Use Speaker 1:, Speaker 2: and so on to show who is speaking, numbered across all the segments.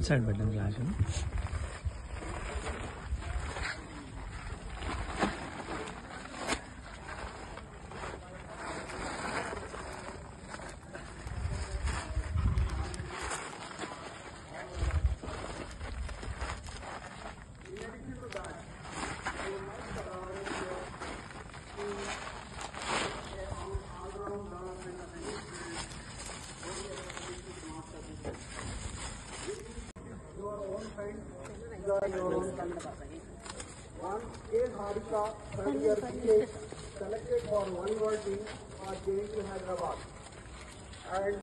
Speaker 1: Side పెట్టండి glass.
Speaker 2: One is Harika, 30 years age, selected for one world team for going to Hyderabad. And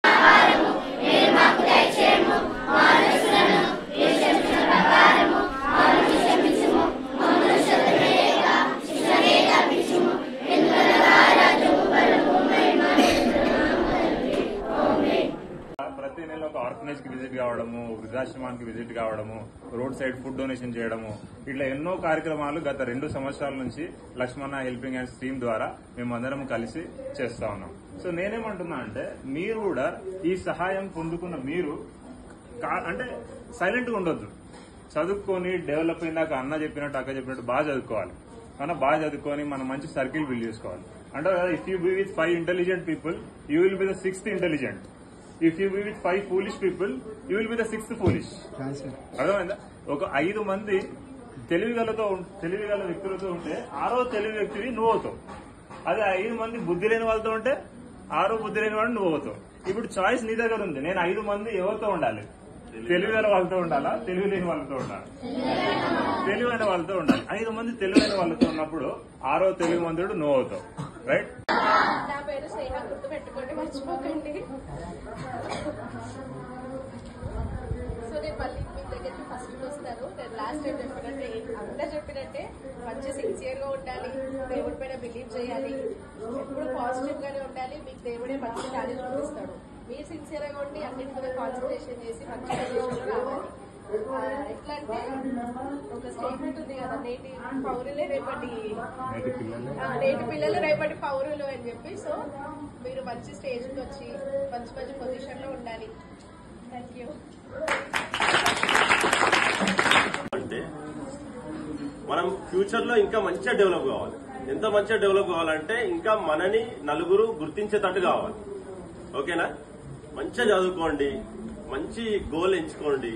Speaker 3: ప్రతి నెల ఒక orphanage కి visit కావడము, వృద్ధాశ్రమానికి విజిట్ కావడము, రోడ్ సైడ్ ఫుడ్ డొనేషన్ చేయడము, ఇట్లా ఎన్నో కార్యక్రమాలు గత 2 సంవత్సరాల నుంచి లక్ష్మణ హెల్పింగ్ హ్యాండ్స్ టీమ్ ద్వారా మేమందరం కలిసి చేస్తా ఉన్నాం. సో నేనేమంటున్నా అంటే మీరు కూడా ఈ సహాయం పొందుకున్న మీరు అంటే సైలెంట్ గా ఉండొద్దు. చదువుకొని డెవలప్ అయినాక అన్న చెప్పినట్టు అక్క చెప్పినట్టు బాగా చదువుకోవాలి. మనం బాగా చదువుకొని మనం మంచి సర్కిల్ బిల్డ్ చేసుకోవాలి. అంటే if you be with 5 intelligent people you will be the 6th intelligent. If you be with 5 foolish people, you will be the 6th foolish. అర్థమైందా? ఒక 5 మంది తెలివిగల వ్యక్తులతో ఉంటే 6వ తెలివి వ్యక్తివి నువ్వు అవుతావు. అదే 5 మంది బుద్ధి లేని వాళ్ళతో ఉంటే 6వ బుద్ధి లేని వాడు నువ్వు అవుతావు. ఇప్పుడు చాయిస్ నీ దగ్గర ఉంది. నేను 5 మంది ఎవరితో ఉండాలి? తెలివిగల వాళ్ళతో ఉండాలా, తెలివి లేని వాళ్ళతో ఉండాలి? తెలివైన వాళ్ళతో ఉండాలి. 5 మంది తెలివైన వాళ్ళతో ఉన్నప్పుడు 6వ తెలివి మందుడు నువ్వు అవుతావు. రైట్?
Speaker 4: నా పేరు స్నేహ, గుర్తు పెట్టుకోండి, మర్చిపోకండి. సో నేను మళ్ళీ మీ దగ్గరికి ఫస్ట్ వస్తాను. నేను లాస్ట్ టైం చెప్పినట్టే అందరూ చెప్పినట్టే మంచి సిన్సియర్ గా ఉండాలి, దేవుడి పైన బిలీవ్ చేయాలి, ఎప్పుడు పాజిటివ్ గానే ఉండాలి. మీకు దేవుడే మంచి కార్యం చూపిస్తాడు. మీరు సిన్సియర్ గా ఉండి అన్నింటి మీద కాన్సన్ట్రేషన్ చేసి మంచి పొజిషన్ లో రావాలి. ఎట్లా అంటే ఒక స్టేట్మెంట్ ఉంది కదా, నేటి పౌరులే రేపటి నేటి పిల్లలు రేపటి పౌరులు అని చెప్పి. సో మీరు మంచి స్టేజ్ కి వచ్చి మంచి మంచి పొజిషన్ లో ఉండాలి. Thank you.
Speaker 5: అంటే మనం ఫ్యూచర్ లో ఇంకా మంచిగా డెవలప్ కావాలి. ఎంత మంచిగా డెవలప్ కావాలంటే ఇంకా మనని నలుగురు గుర్తించేటట్టు కావాలి. ఓకేనా? మంచిగా చదువుకోండి, మంచి గోల్ ఎంచుకోండి.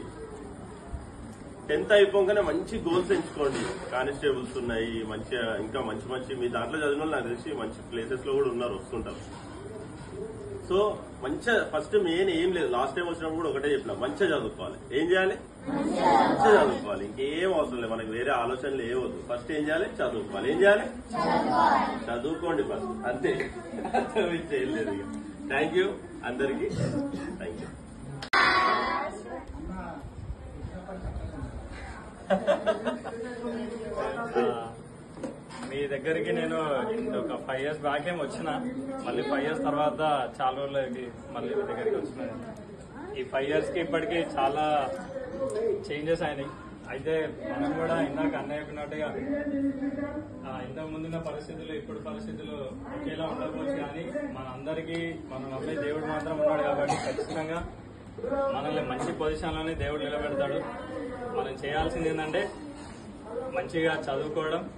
Speaker 5: 10th అయిపోగానే మంచి గోల్స్ ఎంచుకోండి. కానిస్టేబుల్స్ ఉన్నాయి, మంచిగా ఇంకా మంచి మీ దాంట్లో చదివిన వాళ్ళు నాకు తెలిసి మంచి ప్లేసెస్ లో కూడా ఉన్నారు, వస్తుంటారు. సో మంచిగా ఫస్ట్ మెయిన్ ఏం లేదు, లాస్ట్ టైం వచ్చినప్పుడు కూడా ఒకటే చెప్పినా, మంచిగా చదువుకోవాలి. ఏం చేయాలి? మంచిగా చదువుకోవాలి. ఇంకేం అవసరం లేదు, మనకి వేరే ఆలోచనలు ఏవద్దు. ఫస్ట్ ఏం చేయాలి? చదువుకోవాలి. ఏం చేయాలి? చదువుకోండి ఫస్ట్, అంతే. ఏం లేదు. ఇక థ్యాంక్ యూ అందరికి. Thank you.
Speaker 1: మీ దగ్గరికి నేను ఒక 5 years బ్యాక్ ఏమి వచ్చిన, మళ్ళీ 5 years తర్వాత చాలా రోజులకి మళ్ళీ మీ దగ్గరికి వచ్చిన. ఈ 5 years కి ఇప్పటికీ చాలా చేంజెస్ అయినాయి. అయితే మనం కూడా ఇందాక అన్నయ్య చెప్పినట్టుగా ఇంతకు ముందున్న పరిస్థితులు ఇప్పుడు పరిస్థితులు ఒకేలా ఉండకపోవచ్చు, కానీ మనందరికీ మనం నమ్మే దేవుడు మాత్రం ఉన్నాడు కాబట్టి ఖచ్చితంగా మనల్ని మంచి పొజిషన్లోనే దేవుడు నిలబెడతాడు. మనం చేయాల్సింది ఏంటంటే మంచిగా చదువుకోవడంతో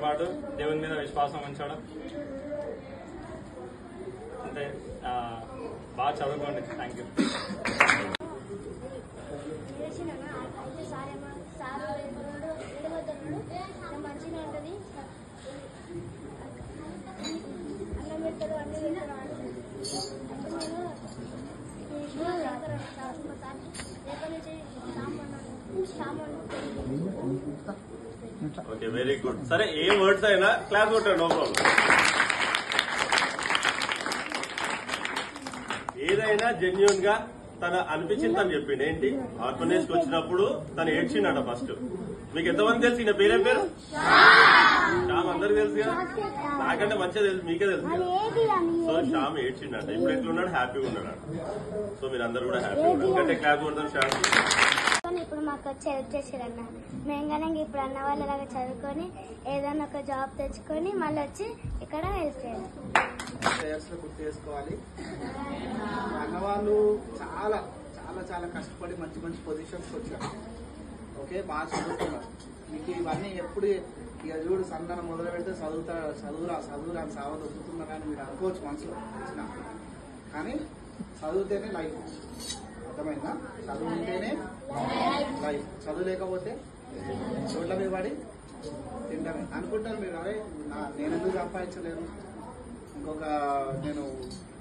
Speaker 1: పాటు దేవుని మీద విశ్వాసం ఉంచడం. అంతే. బాగా చదువుకోండి. Thank you.
Speaker 5: Okay, very good. సరే, ఏ వర్డ్స్ అయినా క్లాస్ కొట్టాడు, నో ప్రాబ్లం. ఏదైనా జెన్యూన్ గా తన అనిపించింది తను చెప్పిండు. ఏంటి? ఆర్ఫనేజ్ కి వచ్చినప్పుడు తను ఏడ్చిండట ఫస్ట్. మీకు ఎంతమంది తెలుసు? ఈయన పేరేం పేరు? శ్యామ్. అందరికి తెలుసు కదా, నాకంటే మంచిగా తెలుసు, మీకే తెలుసు కదా. సో శ్యామ్ ఏడ్చిండట. ఇప్పుడు ఎట్లున్నాడు? హ్యాపీగా ఉన్నాడు. సో మీరు అందరు కూడా హ్యాపీగా ఉన్నారు. ఎందుకంటే క్లాస్ కొడతాను శ్యామ్.
Speaker 6: ఇప్పుడు మాకు వచ్చి హెల్ప్ చేసారన్న. మేము కానీ ఇప్పుడు అన్న వాళ్ళలాగా చదువుకొని ఏదైనా ఒక జాబ్ తెచ్చుకొని మళ్ళీ వచ్చి ఇక్కడ హెల్ప్ చేయాలి.
Speaker 2: గుర్తు చేసుకోవాలి, అన్నవాళ్ళు చాలా చాలా చాలా కష్టపడి మంచి మంచి పొజిషన్స్ వచ్చారు. ఓకే, బాగా చదువుతున్నారు. మీకు ఇవన్నీ ఎప్పుడు ఇక చూడు సంతాన మొదలు పెడితే చదువురా అని సావ దొరుకుతున్నా కానీ మీరు అనుకోవచ్చు మనసులో వచ్చిన, కానీ చదివితేనే లైఫ్. అర్థమైందా? చదువు ఉంటేనే లైఫ్. చదువు లేకపోతే రోడ్ల మీద పడి తింటామే అనుకుంటారు మీరు. అరే నేను ఎందుకు సంపాదించలేను, ఇంకొక నేను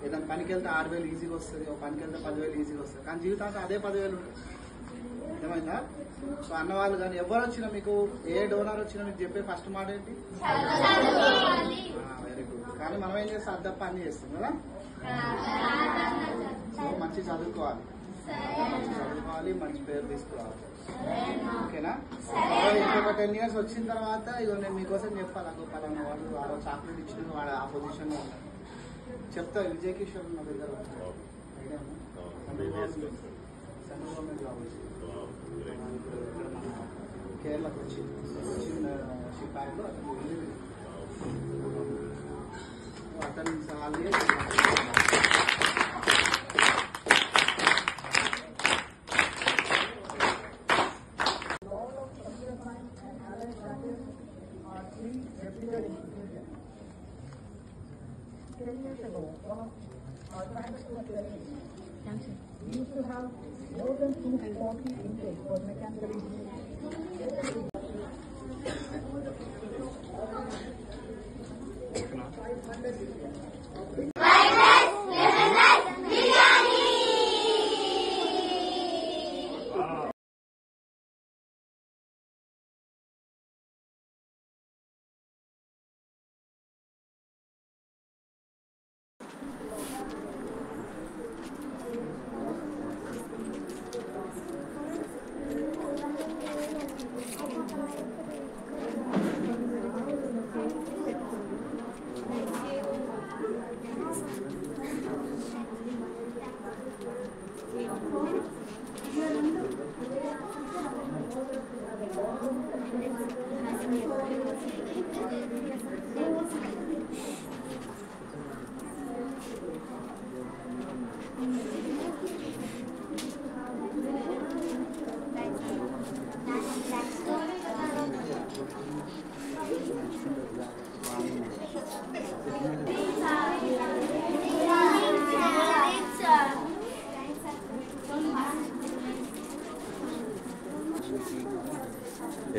Speaker 2: ఏదైనా పనికి వెళ్తే 6,000 ఈజీగా వస్తుంది, ఒక పనికి వెళ్తే 10,000 ఈజీగా వస్తుంది, కానీ జీవితాంతం అదే 10,000 ఉంటుంది. అర్థమైందా? సో అన్నవాళ్ళు కానీ ఎవరు వచ్చినా మీకు ఏ డోనర్ వచ్చినా మీకు చెప్పే ఫస్ట్ మాట ఏంటి? Very good. కానీ మనం ఏం చేస్తాం? అద్దప్ప అన్ని చేస్తాం కదా. సో మంచి చదువుకోవాలి, మంచి పేరు తీసుకురావాలి. ఓకేనా? ఇంకొక 10 years వచ్చిన తర్వాత ఇగో నేను మీకోసం చెప్పాలి, అగో పలానా వాళ్ళు వాడు చాక్లెట్ ఇచ్చిన వాడు ఆ పొజిషన్ లో ఉంటాడు చెప్తా. విజయ్ కిషోర్ నా దగ్గర సెంట్రల్ గవర్నమెంట్ జాబ్ వచ్చింది, కేరళకు వచ్చింది షిప్యాడ్ లో. అతను salary
Speaker 7: used to have more than 240 intake for mechanical engineering.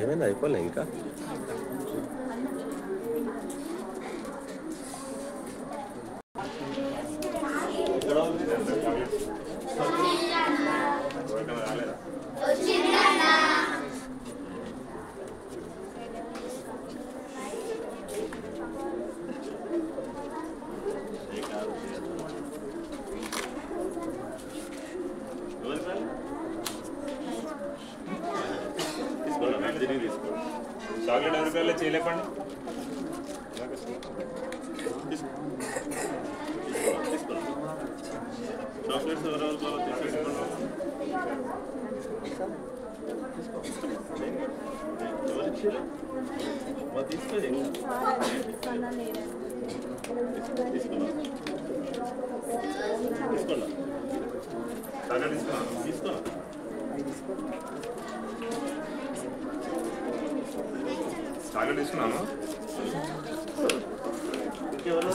Speaker 5: ఏమైనా అయిపోలే ఇంకా.
Speaker 3: చాక్లెట్ ఎవరి పేర్లో చేయలేపండి.
Speaker 5: చాక్లెట్స్ ఎవరెవరు తీసుకోండి.
Speaker 3: చాక్లెట్ తీసుకున్నాను.
Speaker 5: ఇంకెవరు